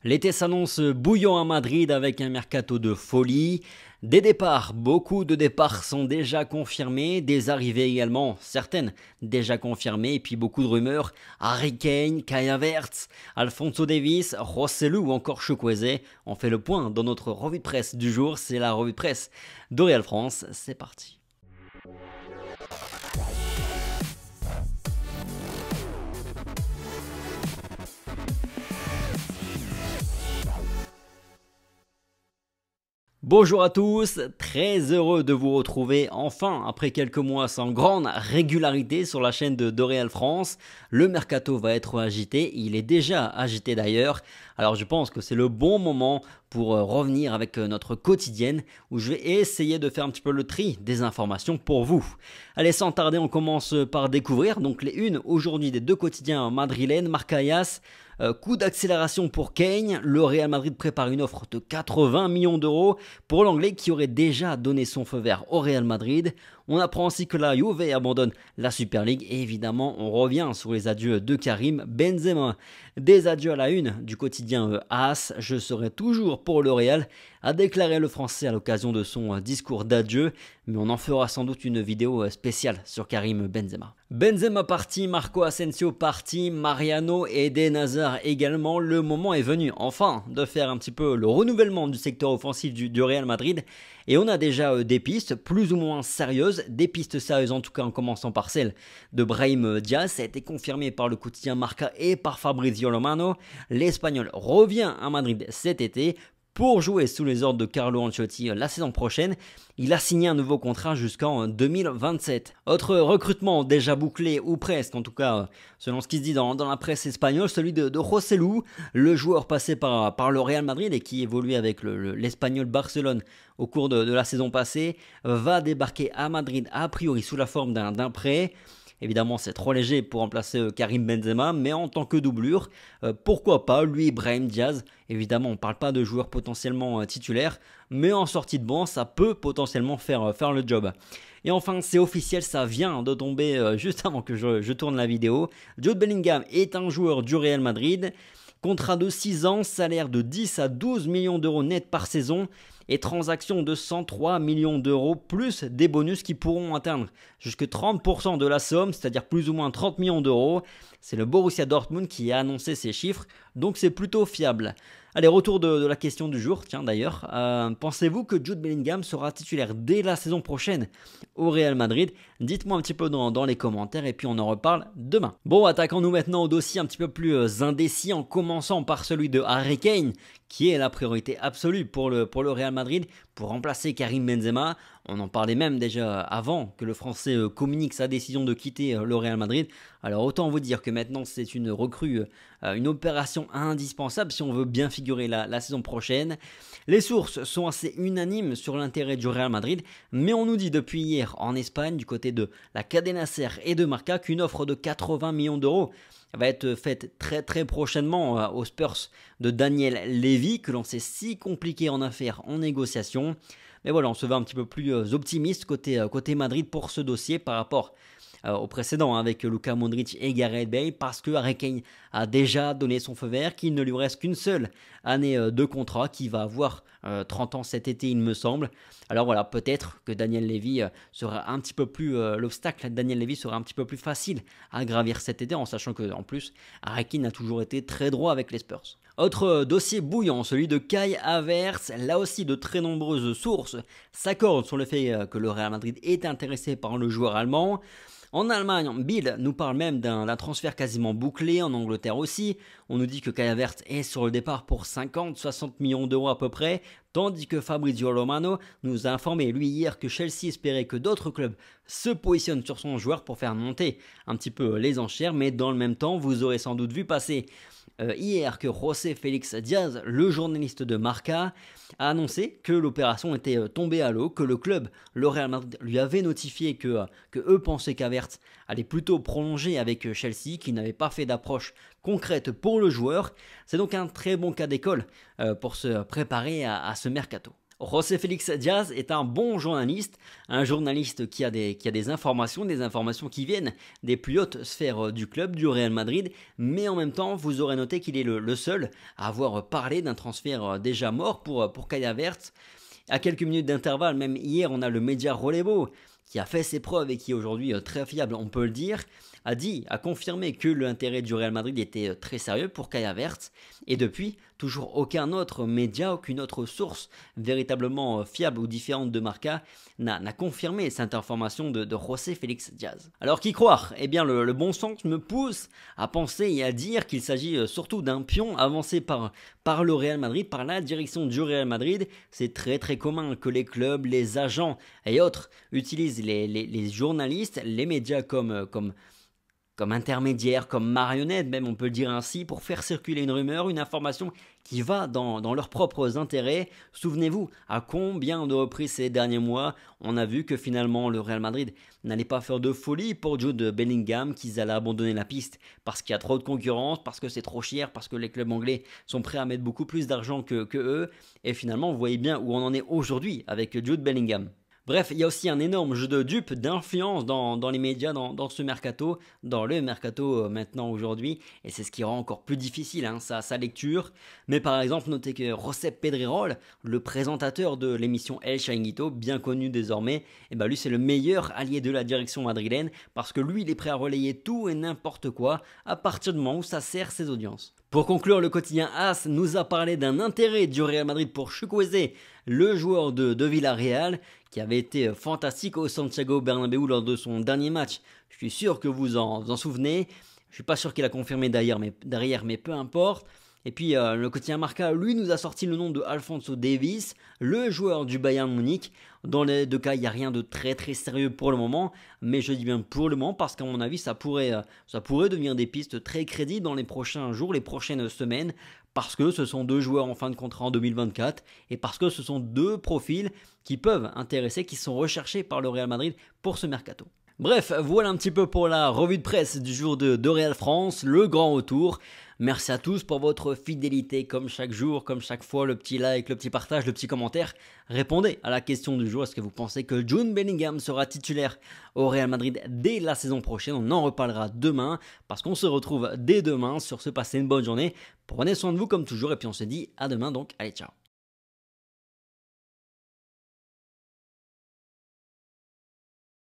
L'été s'annonce bouillant à Madrid avec un mercato de folie. Des départs, beaucoup de départs sont déjà confirmés, des arrivées également, certaines déjà confirmées, et puis beaucoup de rumeurs. Harry Kane, Kai Havertz, Alphonso Davies, Rossellou ou encore Chukwueze. On fait le point dans notre revue de presse du jour, c'est la revue de presse de Real France, c'est parti. Bonjour à tous, très heureux de vous retrouver enfin après quelques mois sans grande régularité sur la chaîne de Real France. Le mercato va être agité, il est déjà agité d'ailleurs. Alors je pense que c'est le bon moment pour revenir avec notre quotidienne où je vais essayer de faire un petit peu le tri des informations pour vous. Allez, sans tarder, on commence par découvrir donc les unes aujourd'hui des deux quotidiens madrilènes. Marca AS. Coup d'accélération pour Kane, le Real Madrid prépare une offre de 80 millions d'euros pour l'Anglais qui aurait déjà donné son feu vert au Real Madrid. On apprend aussi que la Juve abandonne la Super League et évidemment on revient sur les adieux de Karim Benzema. Des adieux à la une du quotidien AS, je serai toujours pour le Real, a déclaré le Français à l'occasion de son discours d'adieu, mais on en fera sans doute une vidéo spéciale sur Karim Benzema. Benzema parti, Marco Asensio parti, Mariano et Eden Hazard également, le moment est venu enfin de faire un petit peu le renouvellement du secteur offensif du Real Madrid. Et on a déjà des pistes plus ou moins sérieuses, des pistes sérieuses en tout cas en commençant par celle de Brahim Diaz, ça a été confirmé par le quotidien Marca et par Fabrizio Romano. L'Espagnol revient à Madrid cet été pour jouer sous les ordres de Carlo Ancelotti la saison prochaine. Il a signé un nouveau contrat jusqu'en 2027. Autre recrutement déjà bouclé, ou presque en tout cas, selon ce qui se dit dans la presse espagnole, celui de Rossellou, le joueur passé par le Real Madrid et qui évoluait avec l'Espagnol Barcelone au cours de la saison passée, va débarquer à Madrid a priori sous la forme d'un prêt. Évidemment, c'est trop léger pour remplacer Karim Benzema, mais en tant que doublure, pourquoi pas lui, Brahim Diaz. Évidemment, on ne parle pas de joueurs potentiellement titulaires, mais en sortie de banc, ça peut potentiellement faire le job. Et enfin, c'est officiel, ça vient de tomber juste avant que je tourne la vidéo. Jude Bellingham est un joueur du Real Madrid. Contrat de 6 ans, salaire de 10 à 12 millions d'euros net par saison et transaction de 103 millions d'euros plus des bonus qui pourront atteindre jusqu'à 30% de la somme, c'est-à-dire plus ou moins 30 millions d'euros. C'est le Borussia Dortmund qui a annoncé ces chiffres, donc c'est plutôt fiable. Allez, retour de la question du jour, tiens d'ailleurs. Pensez-vous que Jude Bellingham sera titulaire dès la saison prochaine au Real Madrid? Dites-moi un petit peu dans les commentaires et puis on en reparle demain. Bon, attaquons-nous maintenant au dossier un petit peu plus indécis en commençant par celui de Harry Kane, qui est la priorité absolue pour le Real Madrid pour remplacer Karim Benzema. On en parlait même déjà avant que le Français communique sa décision de quitter le Real Madrid. Alors autant vous dire que maintenant c'est une recrue, une opération indispensable si on veut bien figurer la saison prochaine. Les sources sont assez unanimes sur l'intérêt du Real Madrid, mais on nous dit depuis hier en Espagne, du côté de la Cadena Ser et de Marca, qu'une offre de 80 millions d'euros va être faite très prochainement aux Spurs de Daniel Levy, que l'on sait si compliqué en affaires, en négociation. Mais voilà, on se veut un petit peu plus optimiste côté Madrid pour ce dossier par rapport au précédent avec Luka Modric et Gareth Bale, parce que Harry Kane a déjà donné son feu vert, qu'il ne lui reste qu'une seule année de contrat, qui va avoir 30 ans cet été il me semble. Alors voilà, peut-être que Daniel Levy sera un petit peu plus, l'obstacle Daniel Levy sera un petit peu plus facile à gravir cet été, en sachant que en plus Harry Kane a toujours été très droit avec les Spurs. Autre dossier bouillant, celui de Kai Havertz. Là aussi, de très nombreuses sources s'accordent sur le fait que le Real Madrid est intéressé par le joueur allemand. En Allemagne, Bild nous parle même d'un transfert quasiment bouclé, en Angleterre aussi. On nous dit que Kai Havertz est sur le départ pour 50-60 millions d'euros à peu près, tandis que Fabrizio Romano nous a informé lui hier que Chelsea espérait que d'autres clubs se positionnent sur son joueur pour faire monter un petit peu les enchères, mais dans le même temps, vous aurez sans doute vu passer hier que José Félix Diaz, le journaliste de Marca, a annoncé que l'opération était tombée à l'eau, que le club, le Real Madrid, lui avait notifié que eux pensaient qu'Havertz allait plutôt prolonger avec Chelsea, qui n'avait pas fait d'approche concrète pour le joueur. C'est donc un très bon cas d'école pour se préparer à ce mercato. José Félix Diaz est un bon journaliste, un journaliste qui a des informations qui viennent des plus hautes sphères du club, du Real Madrid, mais en même temps, vous aurez noté qu'il est le seul à avoir parlé d'un transfert déjà mort pour Kai Havertz. À quelques minutes d'intervalle, même hier, on a le média Relevo qui a fait ses preuves et qui est aujourd'hui très fiable, on peut le dire, a confirmé que l'intérêt du Real Madrid était très sérieux pour Kai Havertz. Et depuis, toujours aucun autre média, aucune autre source véritablement fiable ou différente de Marca n'a confirmé cette information de José Félix Diaz. Alors qui croire? Eh bien le bon sens me pousse à penser et à dire qu'il s'agit surtout d'un pion avancé par le Real Madrid, par la direction du Real Madrid. C'est très très commun que les clubs, les agents et autres utilisent les journalistes, les médias comme intermédiaire, comme marionnette, même on peut le dire ainsi, pour faire circuler une rumeur, une information qui va dans leurs propres intérêts. Souvenez-vous, à combien de reprises ces derniers mois, on a vu que finalement le Real Madrid n'allait pas faire de folie pour Jude Bellingham, qu'ils allaient abandonner la piste parce qu'il y a trop de concurrence, parce que c'est trop cher, parce que les clubs anglais sont prêts à mettre beaucoup plus d'argent que eux. Et finalement, vous voyez bien où on en est aujourd'hui avec Jude Bellingham. Bref, il y a aussi un énorme jeu de dupes, d'influence dans les médias, dans ce mercato, dans le mercato maintenant aujourd'hui, et c'est ce qui rend encore plus difficile sa lecture. Mais par exemple, notez que Josep Pedrerol, le présentateur de l'émission El Chiringuito, bien connu désormais, et lui c'est le meilleur allié de la direction madrilène, parce que lui il est prêt à relayer tout et n'importe quoi à partir du moment où ça sert ses audiences. Pour conclure, le quotidien AS nous a parlé d'un intérêt du Real Madrid pour Chukwueze, le joueur de Villarreal, qui avait été fantastique au Santiago Bernabéu lors de son dernier match. Je suis sûr que vous en souvenez. Je suis pas sûr qu'il a confirmé derrière, mais peu importe. Et puis le quotidien Marca, lui, nous a sorti le nom de Alphonso Davies, le joueur du Bayern Munich. Dans les deux cas, il n'y a rien de très très sérieux pour le moment, mais je dis bien pour le moment parce qu'à mon avis, ça pourrait devenir des pistes très crédibles dans les prochains jours, les prochaines semaines, parce que ce sont deux joueurs en fin de contrat en 2024 et parce que ce sont deux profils qui peuvent intéresser, qui sont recherchés par le Real Madrid pour ce mercato. Bref, voilà un petit peu pour la revue de presse du jour de Real France, le grand retour. Merci à tous pour votre fidélité comme chaque jour, comme chaque fois, le petit like, le petit partage, le petit commentaire. Répondez à la question du jour, est-ce que vous pensez que Jude Bellingham sera titulaire au Real Madrid dès la saison prochaine? On en reparlera demain parce qu'on se retrouve dès demain. Sur ce, passez une bonne journée, prenez soin de vous comme toujours et puis on se dit à demain donc, allez ciao.